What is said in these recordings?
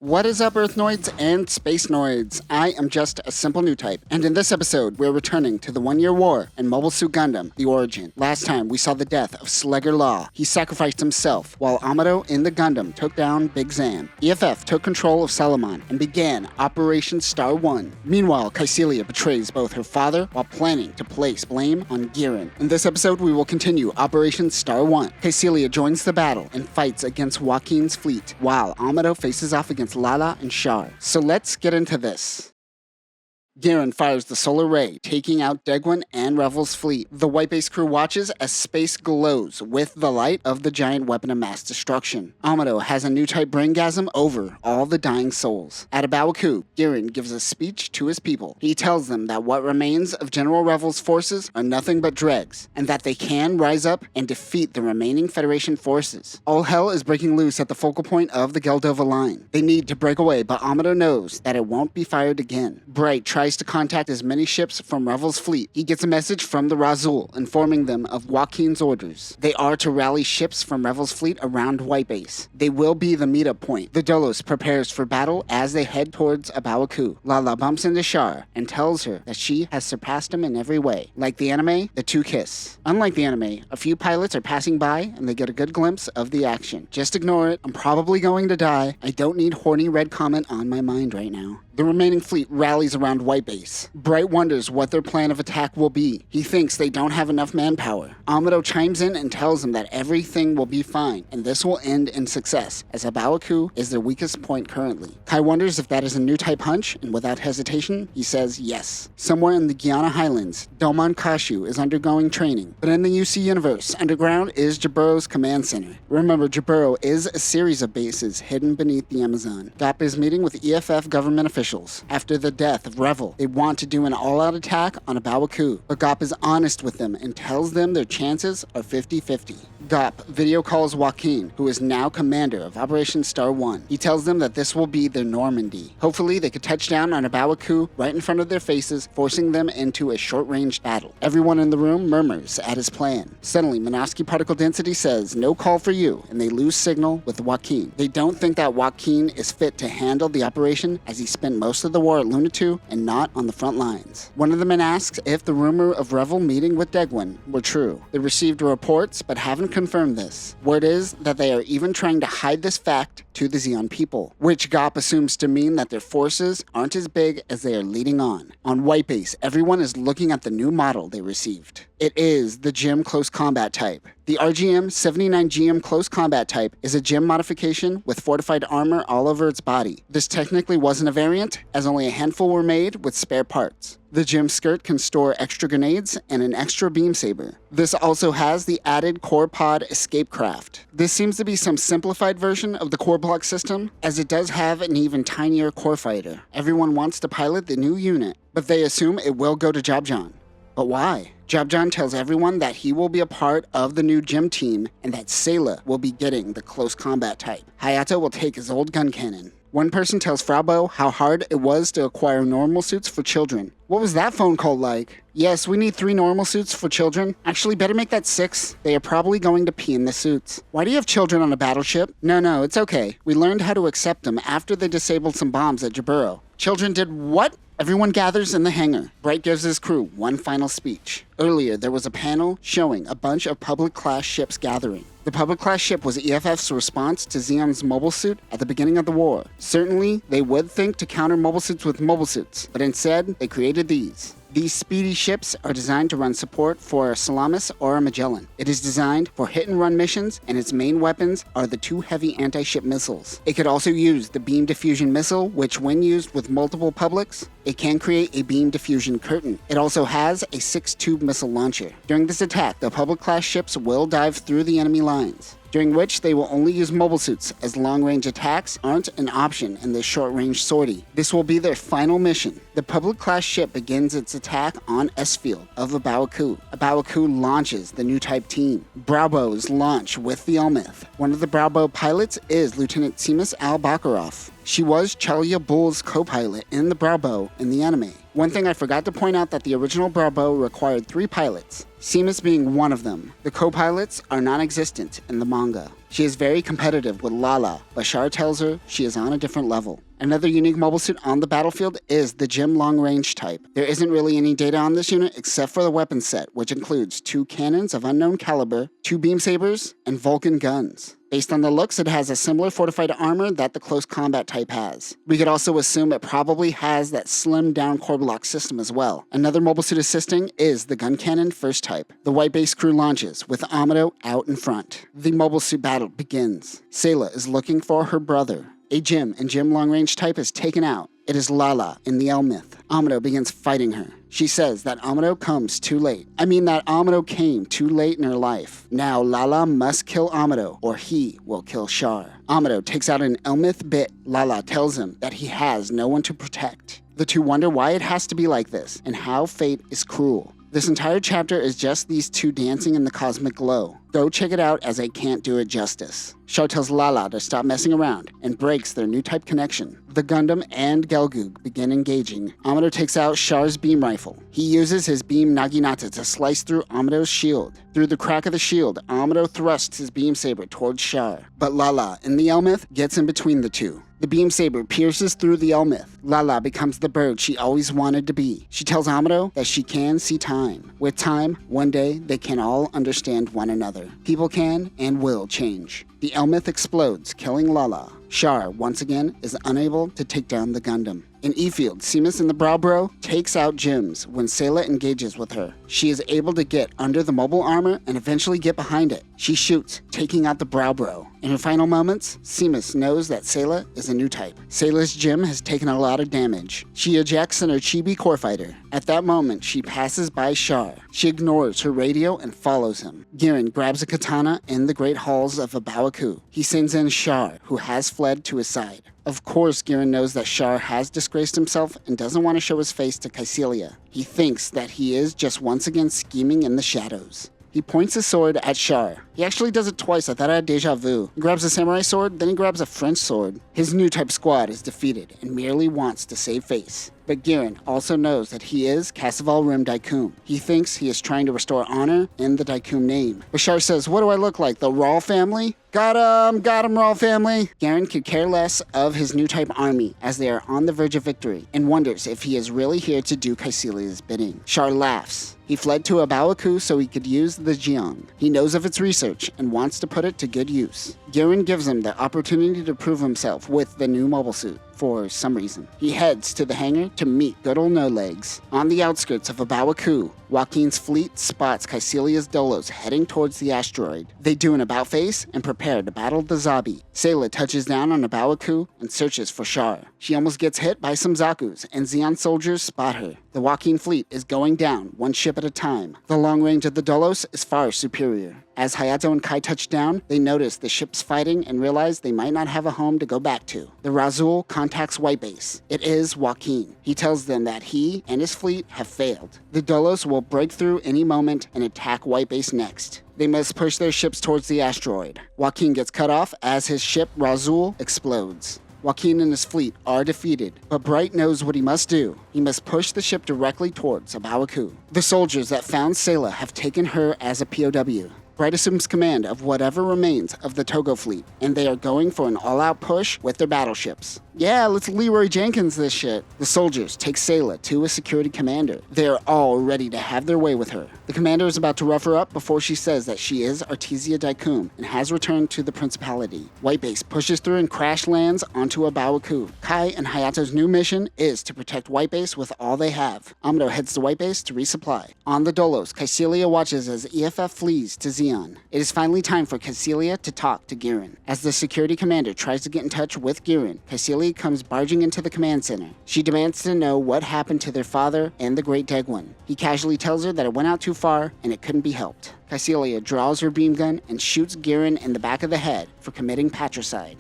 What is up, Earthnoids and Spacenoids? I am just a simple new type, and in this episode, we're returning to the 1-year war in Mobile Suit Gundam, The Origin. Last time, we saw the death of Slugger Law. He sacrificed himself, while Amado in the Gundam took down Big Zam. EFF took control of Salamon and began Operation Star 1. Meanwhile, Sayla betrays both her father while planning to place blame on Gihren. In this episode, we will continue Operation Star 1. Sayla joins the battle and fights against Wakkein's fleet, while Amado faces off against Lalah and Char. So let's get into this. Gihren fires the solar ray, taking out Degwin and Revel's fleet. The White Base crew watches as space glows with the light of the giant weapon of mass destruction. Amado has a new type braingasm over all the dying souls. At A Baoa Qu, Gihren gives a speech to his people. He tells them that what remains of General Revel's forces are nothing but dregs, and that they can rise up and defeat the remaining Federation forces. All hell is breaking loose at the focal point of the Geldova line. They need to break away, but Amado knows that it won't be fired again. Bright tries to contact as many ships from Revel's fleet. He gets a message from the Razul informing them of Wakkein's orders. They are to rally ships from Revel's fleet around White Base. They will be the meetup point. The Dolos prepares for battle as they head towards A Baoa Qu. Lalah bumps into Char and tells her that she has surpassed him in every way. Like the anime, the two kiss. Unlike the anime, a few pilots are passing by and they get a good glimpse of the action. Just ignore it. I'm probably going to die. I don't need horny red comment on my mind right now. The remaining fleet rallies around White Base. Bright wonders what their plan of attack will be. He thinks they don't have enough manpower. Amado chimes in and tells him that everything will be fine, and this will end in success, as A Baoa Qu is their weakest point currently. Kai wonders if that is a new type hunch, and without hesitation, he says yes. Somewhere in the Guyana Highlands, Domon Kashu is undergoing training, but in the UC universe, underground is Jaburo's command center. Remember, Jaburo is a series of bases hidden beneath the Amazon. GOP is meeting with EFF government officials. After the death of Revel, they want to do an all-out attack on A Baoa Qu, but GOP is honest with them and tells them their chances are 50-50. GOP video calls Wakkein, who is now commander of Operation Star 1. He tells them that this will be their Normandy. Hopefully, they could touch down on A Baoa Qu right in front of their faces, forcing them into a short-range battle. Everyone in the room murmurs at his plan. Suddenly, Minovsky particle density says, "No call for you," and they lose signal with Wakkein. They don't think that Wakkein is fit to handle the operation, as he spent most of the war at Luna 2 and not on the front lines. One of the men asks if the rumor of Revel meeting with Degwin were true. They received reports, but haven't confirmed this. Word is that they are even trying to hide this fact to the Zeon people, which GOP assumes to mean that their forces aren't as big as they are leading on. On White Base, everyone is looking at the new model they received. It is the GM Close Combat type. The RGM 79 GM Close Combat type is a GM modification with fortified armor all over its body. This technically wasn't a variant, as only a handful were made with spare parts. The GM skirt can store extra grenades and an extra beam saber. This also has the added core pod escape craft. This seems to be some simplified version of the core block system, as it does have an even tinier core fighter. Everyone wants to pilot the new unit, but they assume it will go to Jobjon. But why? Jobjon tells everyone that he will be a part of the new gym team and that Sayla will be getting the close combat type. Hayato will take his old gun cannon. One person tells Fraubo how hard it was to acquire normal suits for children. What was that phone call like? Yes, we need 3 normal suits for children. Actually, better make that 6. They are probably going to pee in the suits. Why do you have children on a battleship? No, it's okay. We learned how to accept them after they disabled some bombs at Jaburo. Children did what? Everyone gathers in the hangar. Bright gives his crew one final speech. Earlier, there was a panel showing a bunch of public-class ships gathering. The public-class ship was EFF's response to Zeon's mobile suit at the beginning of the war. Certainly, they would think to counter mobile suits with mobile suits, but instead, they created these. These speedy ships are designed to run support for a Salamis or a Magellan. It is designed for hit-and-run missions, and its main weapons are the 2 heavy anti-ship missiles. It could also use the beam diffusion missile, which when used with multiple publics, it can create a beam diffusion curtain. It also has a 6-tube missile launcher. During this attack, the public-class ships will dive through the enemy lines, during which they will only use mobile suits, as long-range attacks aren't an option in this short-range sortie. This will be their final mission. The public-class ship begins its attack on S-Field of A Baoa Qu. A Baoa Qu launches the new type team. Browbows launch with the Almith. One of the Browbow pilots is Lieutenant Seamus Al-Bakaroff. She was Chalia Bull's co-pilot in the Bravo in the anime. One thing I forgot to point out that the original Bravo required 3 pilots, Seamus being one of them. The co-pilots are non-existent in the manga. She is very competitive with Lalah, but Char tells her she is on a different level. Another unique mobile suit on the battlefield is the GM long range type. There isn't really any data on this unit except for the weapon set, which includes 2 cannons of unknown caliber, 2 beam sabers, and Vulcan guns. Based on the looks, it has a similar fortified armor that the close combat type has. We could also assume it probably has that slimmed down core block system as well. Another mobile suit assisting is the gun cannon first type. The white base crew launches with Amado out in front. The mobile suit battle begins. Sayla is looking for her brother. A GM and GM long range type is taken out. It is Lalah in the Elmyth. Amado begins fighting her. She says that Amado comes too late. That Amado came too late in her life. Now Lalah must kill Amado or he will kill Char. Amado takes out an Elmyth bit. Lalah tells him that he has no one to protect. The two wonder why it has to be like this and how fate is cruel. This entire chapter is just these two dancing in the cosmic glow. Go check it out as I can't do it justice. Char tells Lalah to stop messing around and breaks their new type connection. The Gundam and Gelgoog begin engaging. Amado takes out Char's beam rifle. He uses his beam Naginata to slice through Amado's shield. Through the crack of the shield, Amado thrusts his beam saber towards Char. But Lalah in the Elmyth gets in between the two. The beam saber pierces through the Elmyth. Lalah becomes the bird she always wanted to be. She tells Amado that she can see time. With time, one day they can all understand one another. People can and will change. The Elmyth explodes, killing Lalah. Char, once again, is unable to take down the Gundam. In E-Field, Seamus in the Browbro takes out Jims when Sayla engages with her. She is able to get under the mobile armor and eventually get behind it. She shoots, taking out the Browbro. In her final moments, Seamus knows that Sayla is a new type. Sayla's Jim has taken a lot of damage. She ejects in her Chibi core fighter. At that moment, she passes by Char. She ignores her radio and follows him. Gihren grabs a katana in the great halls of A Baoa Qu. He sends in Char, who has fled to his side. Of course, Gihren knows that Char has disgraced himself and doesn't want to show his face to Kycilia. He thinks that he is just once again scheming in the shadows. He points his sword at Char. He actually does it twice. I thought I had deja vu. He grabs a samurai sword, then he grabs a French sword. His new type squad is defeated and merely wants to save face. But Gihren also knows that he is Casseval Rim Daikun. He thinks he is trying to restore honor in the Daikun name. But Char says, "What do I look like, the Rawl family?" Got him, Rawl family. Gihren could care less of his new type army as they are on the verge of victory and wonders if he is really here to do Kycilia's bidding. Char laughs. He fled to A Baoa Qu so he could use the Zeon. He knows of its research and wants to put it to good use. Gihren gives him the opportunity to prove himself with the new mobile suit. For some reason, he heads to the hangar to meet good old No Legs. On the outskirts of A Baoa Qu, Wakkein's fleet spots Kycilia's Dolos heading towards the asteroid. They do an about-face and prepare to battle the Zabi. Sayla touches down on A Baoa Qu and searches for Char. She almost gets hit by some Zakus, and Zeon soldiers spot her. The Wakkein fleet is going down, one ship at a time. The long range of the Dolos is far superior. As Hayato and Kai touch down, they notice the ships fighting and realize they might not have a home to go back to. The Razul contacts White Base. It is Wakkein. He tells them that he and his fleet have failed. The Dolos will break through any moment and attack White Base next. They must push their ships towards the asteroid. Wakkein gets cut off as his ship Razul explodes. Wakkein and his fleet are defeated, but Bright knows what he must do. He must push the ship directly towards A Baoa Qu. The soldiers that found Sayla have taken her as a POW. Bright assumes command of whatever remains of the Togo fleet, and they are going for an all-out push with their battleships. Yeah, let's Leroy Jenkins this shit. The soldiers take Sayla to a security commander. They are all ready to have their way with her. The commander is about to rough her up before she says that she is Artesia Daikun and has returned to the Principality. White Base pushes through and crash lands onto A Baoa Qu. Kai and Hayato's new mission is to protect White Base with all they have. Amado heads to White Base to resupply. On the Dolos, Kycilia watches as EFF flees to Zeon. It is finally time for Kycilia to talk to Gihren. As the security commander tries to get in touch with Gihren, Kycilia comes barging into the command center. She demands to know what happened to their father and the Great Degwan. He casually tells her that it went out too far and it couldn't be helped. Kycilia draws her beam gun and shoots Gihren in the back of the head for committing patricide.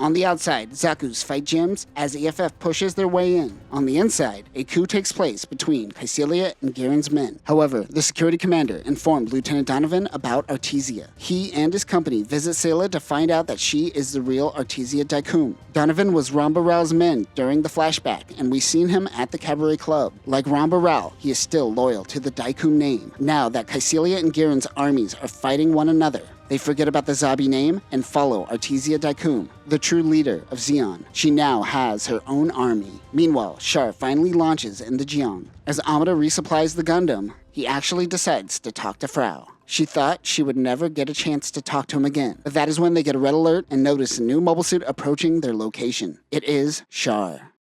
On the outside, Zaku's fight gyms as EFF pushes their way in. On the inside, a coup takes place between Sayla and Giren's men. However, the security commander informed Lieutenant Donovan about Artesia. He and his company visit Sayla to find out that she is the real Artesia Daikun. Donovan was Ramba Rao's men during the flashback, and we've seen him at the Cabaret Club. Like Ramba Rao, he is still loyal to the Daikun name. Now that Sayla and Giren's armies are fighting one another, they forget about the Zabi name and follow Artesia Daikun, the true leader of Zeon. She now has her own army. Meanwhile, Char finally launches in the Zeon. As Amada resupplies the Gundam, he actually decides to talk to Frau. She thought she would never get a chance to talk to him again, but that is when they get a red alert and notice a new mobile suit approaching their location. It is Char.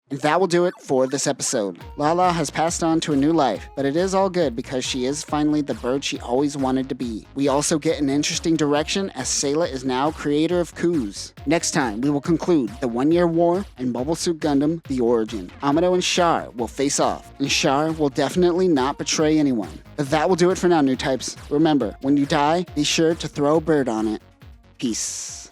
And that will do it for this episode. Lalah has passed on to a new life, but it is all good because she is finally the bird she always wanted to be. We also get an interesting direction as Sayla is now creator of coups. Next time, we will conclude the 1-year war and Mobile Suit Gundam The Origin. Amado and Char will face off, and Char will definitely not betray anyone. But that will do it for now, new types. Remember, when you die, be sure to throw a bird on it. Peace.